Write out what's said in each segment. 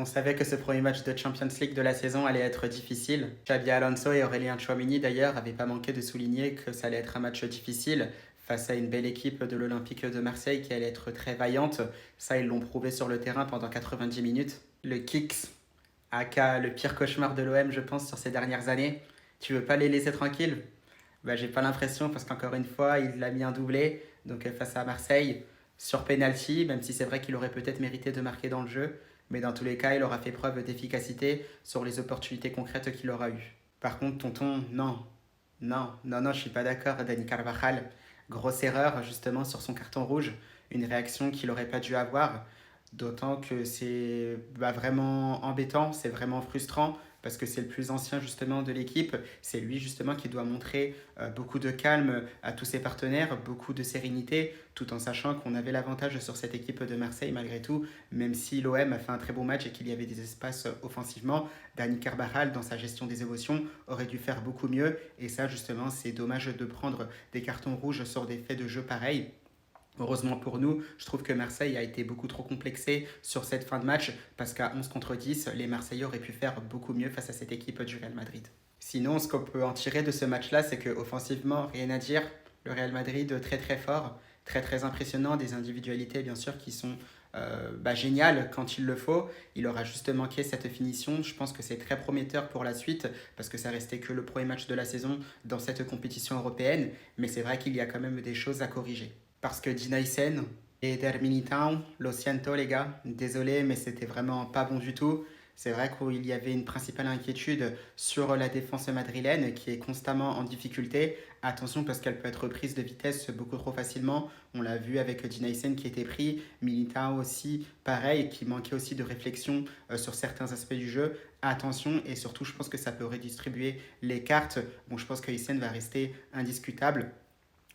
On savait que ce premier match de Champions League de la saison allait être difficile. Xabi Alonso et Aurélien Tchouaméni d'ailleurs n'avaient pas manqué de souligner que ça allait être un match difficile face à une belle équipe de l'Olympique de Marseille qui allait être très vaillante. Ça, ils l'ont prouvé sur le terrain pendant 90 minutes. Le Kicks, aka le pire cauchemar de l'OM, je pense, sur ces dernières années. Tu veux pas les laisser tranquilles? Bah, j'ai pas l'impression parce qu'encore une fois, il a mis un doublé donc face à Marseille sur penalty, même si c'est vrai qu'il aurait peut-être mérité de marquer dans le jeu. Mais dans tous les cas, il aura fait preuve d'efficacité sur les opportunités concrètes qu'il aura eues. Par contre, tonton, non. Non, je suis pas d'accord, Dani Carvajal. Grosse erreur, justement, sur son carton rouge. Une réaction qu'il n'aurait pas dû avoir. D'autant que c'est vraiment embêtant, c'est vraiment frustrant parce que c'est le plus ancien justement de l'équipe. C'est lui justement qui doit montrer beaucoup de calme à tous ses partenaires, beaucoup de sérénité, tout en sachant qu'on avait l'avantage sur cette équipe de Marseille malgré tout, même si l'OM a fait un très bon match et qu'il y avait des espaces offensivement. Dani Carvajal, dans sa gestion des émotions, aurait dû faire beaucoup mieux. Et ça justement, c'est dommage de prendre des cartons rouges sur des faits de jeu pareils. Heureusement pour nous, je trouve que Marseille a été beaucoup trop complexé sur cette fin de match parce qu'à 11 contre 10, les Marseillais auraient pu faire beaucoup mieux face à cette équipe du Real Madrid. Sinon, ce qu'on peut en tirer de ce match-là, c'est qu'offensivement, rien à dire. Le Real Madrid très très fort, très très impressionnant, des individualités bien sûr qui sont géniales quand il le faut. Il aura juste manqué cette finition. Je pense que c'est très prometteur pour la suite parce que ça restait que le premier match de la saison dans cette compétition européenne. Mais c'est vrai qu'il y a quand même des choses à corriger. Parce que Dinaïsen et Eder Militão, lo siento les gars, désolé mais c'était vraiment pas bon du tout. C'est vrai qu'il y avait une principale inquiétude sur la défense madrilène qui est constamment en difficulté. Attention parce qu'elle peut être prise de vitesse beaucoup trop facilement. On l'a vu avec Dinaïsen qui était pris, Militão aussi, pareil, qui manquait aussi de réflexion sur certains aspects du jeu. Attention et surtout je pense que ça peut redistribuer les cartes. Bon, je pense que Isen va rester indiscutable.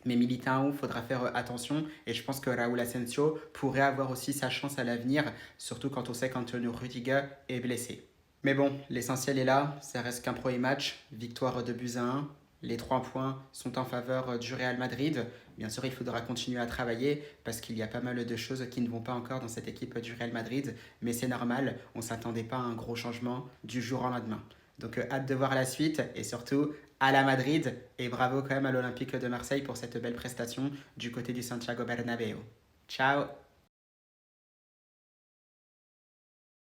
Mais Militão, il faudra faire attention et je pense que Raúl Asensio pourrait avoir aussi sa chance à l'avenir, surtout quand on sait qu'Antonio Rudiger est blessé. Mais bon, l'essentiel est là, ça reste qu'un premier match, victoire de buts à 1. Les 3 points sont en faveur du Real Madrid. Bien sûr, il faudra continuer à travailler parce qu'il y a pas mal de choses qui ne vont pas encore dans cette équipe du Real Madrid. Mais c'est normal, on ne s'attendait pas à un gros changement du jour au lendemain. Donc hâte de voir la suite et surtout à la Madrid et bravo quand même à l'Olympique de Marseille pour cette belle prestation du côté du Santiago Bernabéu. Ciao.